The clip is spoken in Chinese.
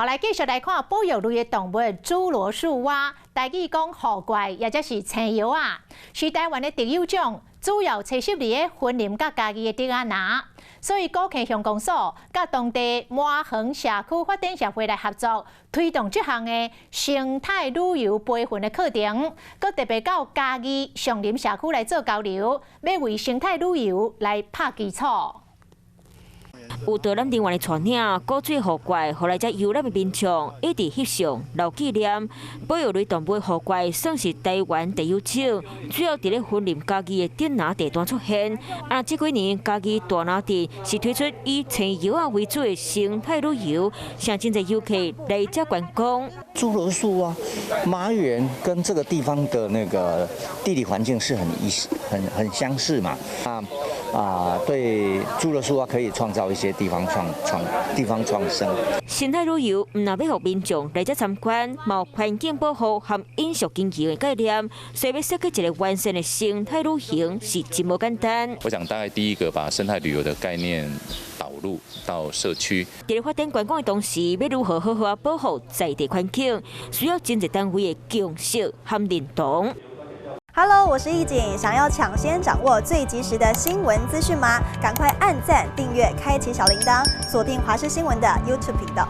后来继续来看保育类的动物猪罗树蛙，台语讲河怪，或者是青腰啊，是台湾的特有种，主要栖息伫个森林甲家己的竹仔林。所以，高溪乡公所甲当地麻园社区发展协会来合作，推动这项的生态旅游培训的课程，佮特别到嘉义上林社区来做交流，要为生态旅游来打基础。 有导览人员的带领，古水河怪，后来才游览的民众一直翕相留纪念。保育类动物河怪算是台湾特有种，主要伫咧森林家己的顶拿地段出现。这几年家己大拿地是推出以青腰为主的生态旅游，向真侪游客来这观光。猪罗树啊，麻园跟这个地方的那个地理环境是很相似嘛。对猪罗树啊，可以创造一些地方创生。生态旅游唔那要让民众来这参观，冇环境保护和饮食经济的概念，所以要设计一个完善的生态旅行是真无简单。我想大概第一个把生态旅游的概念导入到社区。在发展观光的同时，要如何好好保护在地环境，需要真侪单位的共识和认同。 Hello， 我是易景，想要抢先掌握最及时的新闻资讯吗？赶快按赞、订阅、开启小铃铛，锁定华视新闻的 YouTube 频道。